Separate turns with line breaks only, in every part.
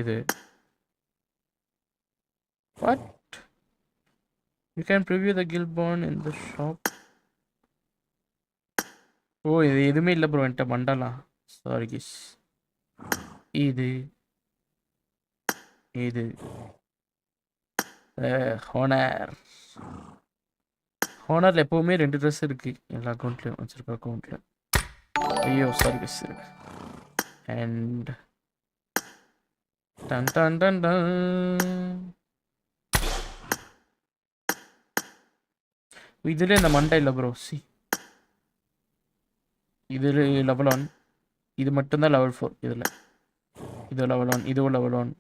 இது what you can preview the guild bond in the shop. ஓ இது எதுவுமே இல்லை ப்ரோ என்கிட்ட மண்டலா சாரி கிஸ். இது இது ஹோனர் ஹோனரில் எப்போவுமே 2 ட்ரெஸ் இருக்குது எல்லா அக்கௌண்ட்லேயும் வச்சுருக்க அக்கௌண்ட்டில். ஐயோ சாரி கிஸ் இருக்கு. And done done done done இதுல இந்த மண்டை இல்லை ப்ரோ. சி இதில் லெவல் 1 இது மட்டும்தான் லெவல் 4. இதில் இது லெவல் 1 இதுவும் லெவல் 1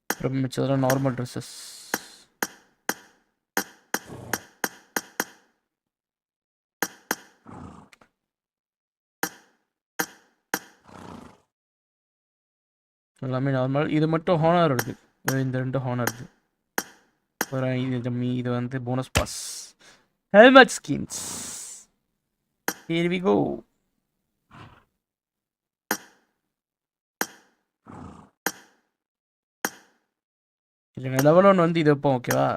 அப்புறம் மிச்சதெல்லாம் நார்மல் ட்ரெஸ்ஸஸ். எல்லாமே நார்மல். இது மட்டும் ஹானர் வருது. இந்த 2 ஹானர் வருது. அப்புறம் இது ஜம்மி இது வந்து bonus pass helmet skins. Here we go. இல்லைங்க லெவல் 1 வந்து இது வைப்போம் ஓகேவா.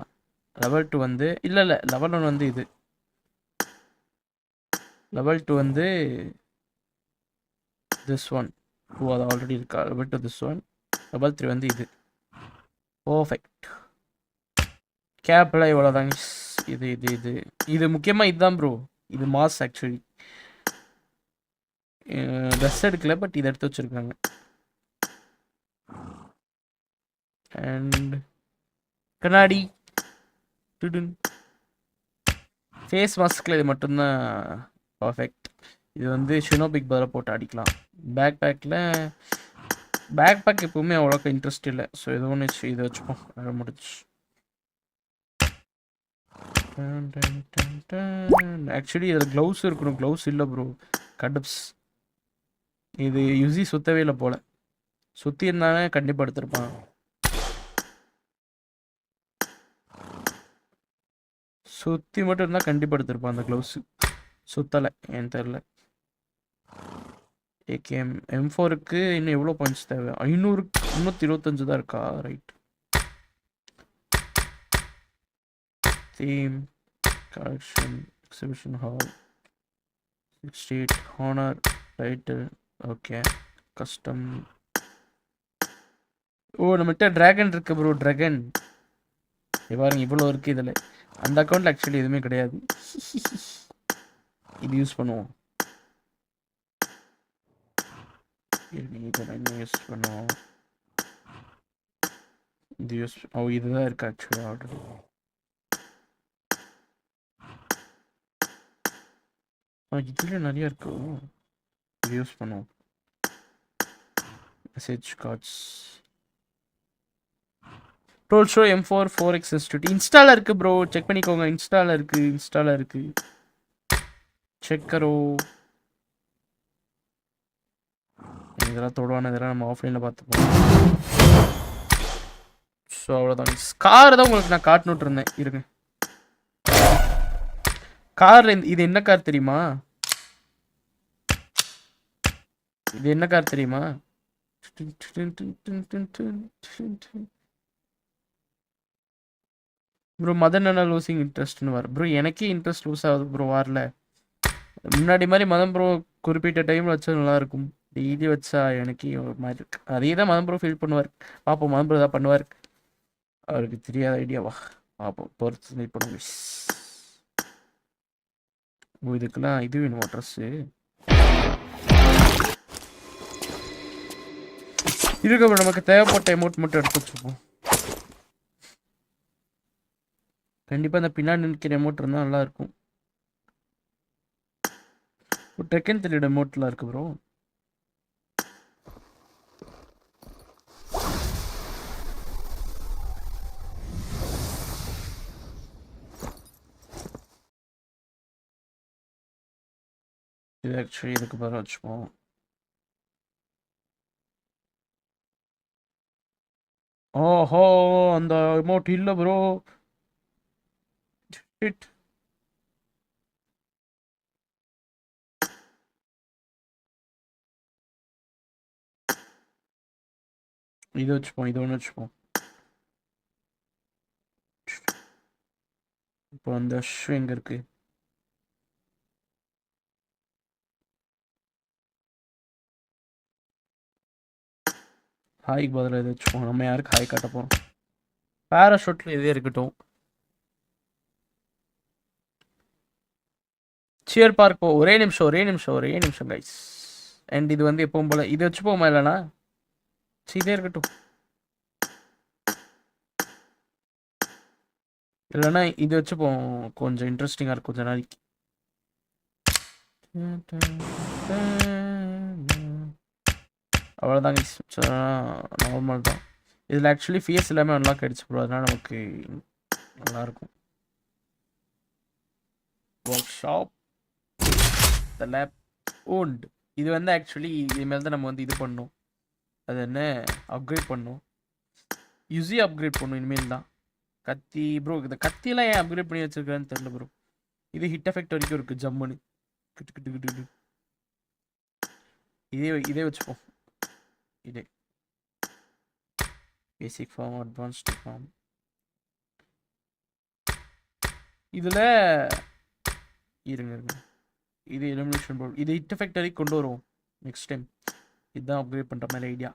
லெவல் 2 வந்து இல்லை லெவல் 1 வந்து இது. லெவல் 2 வந்து திஸ் ஒன். ஓ அது ஆல்ரெடி இருக்கா. Level 2 this one. லெவல் 3 வந்து இது. பர்ஃபெக்ட். கேப்லாம் இவ்வளோதாங்க. இது இது இது இது முக்கியமாக இதுதான் ப்ரோ. இது மாஸ் ஆக்சுவலி. ட்ரெஸ் எடுக்கல பட் இதை எடுத்து வச்சுருக்காங்க. அண்ட் கண்ணாடி ஃபேஸ் மாஸ்கில் இது மட்டும்தான் பர்ஃபெக்ட். இது வந்து ஷினோபிக் பதிலாக போட்டு அடிக்கலாம். பேக் பேக் எப்பவுமே அவ்வளோக்கா இன்ட்ரெஸ்ட் இல்லை. ஸோ இது ஒன்று வச்சு இதை வச்சுப்போம். அதை முடிச்சு ஆக்சுவலி இதில் க்ளவுஸ் இருக்கணும். க்ளவுஸ் இல்லை ப்ரோ. கடப்ஸ் இது யுசி சுத்தவே இல்லை போல். சுற்றி இருந்தானே கண்டிப்பாக எடுத்திருப்பான். சுற்றி மட்டும் இருந்தால் கண்டிப்பாக எடுத்திருப்பான் அந்த க்ளவுஸு. சுத்தலை ஏன்னு தெரில. ஏகேஎம் M4க்கு இன்னும் எவ்வளோ பாயிண்ட்ஸ் தேவை. 500 325 தான் இருக்கா. Right. Theme collection exhibition hall 68 honour right okay. Custom. ஓ நம்மகிட்ட ட்ராகன் இருக்கு ப்ரோ. ட்ராகன் பாருங்க இவ்வளோ இருக்குது இதில். அந்த அக்கௌண்ட்டில் ஆக்சுவலி எதுவுமே கிடையாது. இது யூஸ் பண்ணுவோம். இதை யூஸ் பண்ணுவோம். இது யூஸ் இதுதான் இருக்குது ஆக்சுவலி ஆல்ரெடி. இதில் நிறையா இருக்கு. இது யூஸ் பண்ணுவோம். Message cards role show M4 4X institute இன்ஸ்டால இருக்கு ப்ரோ. செக் பண்ணிக்கோங்க. இன்ஸ்டால இருக்கு. செக் கரோ. இதெல்லாம் தொடுவான இதெல்லாம் நம்ம ஆஃப்லைனில் பார்த்துப்போம். ஸோ அவ்வளோதான். கார் தான் உங்களுக்கு நான் காட்டணுட்டு இருந்தேன். இருங்க. கார் இது என்ன கார் தெரியுமா? இது என்ன கார் தெரியுமா? ப்ரோ மதன் அண்ணா லூசிங் இன்ட்ரெஸ்ட்னு வர ப்ரோ. எனக்கே இன்ட்ரெஸ்ட் லூஸ் ஆகுது ப்ரோ. வரல முன்னாடி மாதிரி மதன் ப்ரோ குறிப்பிட்ட டைமில் வச்சா நல்லாயிருக்கும். டெய்லி வச்சா எனக்கு ஒரு மாதிரி இருக்கு. அதே தான் மதன் ப்ரோ ஃபீல் பண்ணுவார். பார்ப்போம் மதன் ப்ரோ தான் பண்ணுவார். அவருக்கு தெரியாத ஐடியாவா பார்ப்போம். பொறுத்து இது பண்ணுங்க. இதுக்கெல்லாம் இது வேணும் ட்ரெஸ்ஸு இருக்கு. நமக்கு தேவைப்பட்ட அமௌண்ட் மட்டும் எடுத்து வச்சுப்போம். கண்டிப்பாக இந்த பின்னாடி நிற்கிற அமௌண்ட் இருந்தால் நல்லாயிருக்கும். ஒரு டெக்கன் 3 அமௌண்ட்லாம் இருக்குது ப்ரோ. இது ஆக்சுவலி இதுக்கு பதிலாக வச்சுப்போம். ஓஹோ அந்த அமௌண்ட் இல்லை ப்ரோ. இது வச்சுப்போம், இது ஒன்று வச்சுப்போம். இப்போ அந்த ஷூ எங்கே இருக்கு? ஹாய்க்கு பதிலாக இது வச்சுப்போம். நம்ம யாருக்கு ஹாய் காட்ட போகிறோம்? பேராஷூட்டில் இதே இருக்கட்டும். சியர் பார்க் போ. ஒரே நிமிஷம் கைஸ். அண்ட் இது வந்து எப்பவும் போல இது வச்சுப்போமா? இல்லைனா இதே இருக்கட்டும். இல்லைன்னா இது வச்சுப்போம், கொஞ்சம் இன்ட்ரெஸ்டிங்காக இருக்கும் கொஞ்சம் நாளைக்கு. அவ்வளோதாங்க, நார்மல் தான். இதில் ஆக்சுவலி ஃபீஸ் எல்லாமே அன்லாக் ஆகிடுச்சு ப்ரோ, அதனால் நமக்கு நல்லாயிருக்கும். Work shop the lab won't. இது வந்து ஆக்சுவலி இதுமாரி தான் நம்ம வந்து இது பண்ணோம், அது என்ன அப்கிரேட் பண்ணோம், யூஸி அப்கிரேட் பண்ணணும் இனிமேல் தான். கத்தி ப்ரோ, இந்த கத்தியெல்லாம் ஏன் அப்கிரேட் பண்ணி வச்சிருக்கான்னு தெரியல ப்ரோ. இது ஹிட் எஃபெக்ட் வரைக்கும் இருக்குது, ஜம்முன்னு கிட்டு கிட்டு கிட்டு. இதே வச்சுப்போம். இதே பேசிக் ஃபார்ம், அட்வான்ஸ்டு ஃபார்ம். இதில் இருங்க, இது எலிமினேஷன் போர்டு, இது ஹிட் எஃபெக்ட் வரைக்கும் கொண்டு வருவோம் நெக்ஸ்ட் டைம். இதுதான் அப்கிரேட் பண்ணுற மாதிரி ஐடியா.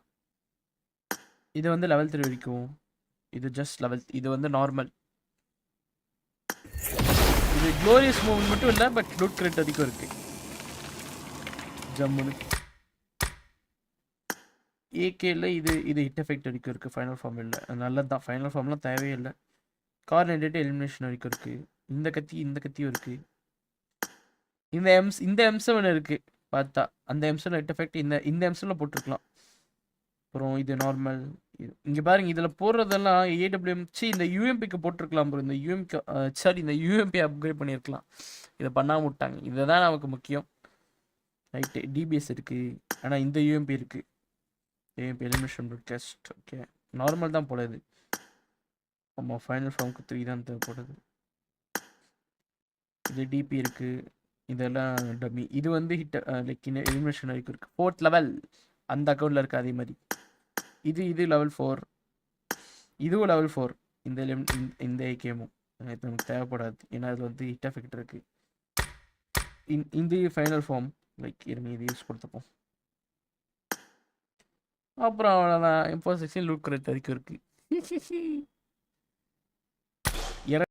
இது வந்து லெவல் 3 வரைக்கும், இது ஜஸ்ட் லெவல், இது வந்து நார்மல். இது க்ளோரியஸ் மூவ்மெண்ட் மட்டும் இல்லை, பட் லூட் கிரேட் வரைக்கும் இருக்கு ஜம்முன்னு. ஏகேல இது ஹிட் எஃபெக்ட் வரைக்கும் இருக்குது, ஃபைனல் ஃபார்ம் இல்லை. நல்லது தான், ஃபைனல் ஃபார்ம்லாம் தேவையே இல்லை. கார்னேட்டட் எலிமினேஷன் வரைக்கும் இருக்குது. இந்த கத்தியும் இருக்குது. இந்த M7 இருக்குது பார்த்தா, அந்த M7 ஹிட் எஃபெக்ட் இந்த M7 போட்டிருக்கலாம். அப்புறம் இது நார்மல். இங்கே பாருங்க, இதில் போடுறதெல்லாம் AWM இந்த UMPக்கு போட்டிருக்கலாம் ப்ரோ. இந்த UMP இந்த UMP அப்கிரேட் பண்ணியிருக்கலாம், இதை பண்ணாமல் விட்டாங்க. இதை தான் நமக்கு முக்கியம். ரைட்டு, DBS இருக்குது, ஆனால் இந்த UMP இருக்குது. UMP elimination broadcast. Okay, normal தான் போல இது. ஆமாம், ஃபைனல் ஃபார்முக்கு 3 தான் தேவைப்படுது. இது DP இருக்குது, இதெல்லாம் டம்மி. இது வந்து ஹிட் லைக் எலிமினேஷன் வரைக்கும் இருக்குது. 4th லெவல் அந்த அக்கௌண்ட்டில் இருக்குது. அதே மாதிரி இது லெவல் 4, இதுவும் லெவல் 4. இந்த ஏகேமும் இது நமக்கு தேவைப்படாது, ஏன்னா அதில் வந்து ஹிட் எஃபெக்ட் இருக்குது. இந்த ஃபைனல் ஃபார்ம் லைக் இருங்க, இது யூஸ் கொடுத்துப்போம். அப்புறம் அவ்வளோதான், M416 லூட் கிரேட் வரைக்கும் இருக்குது.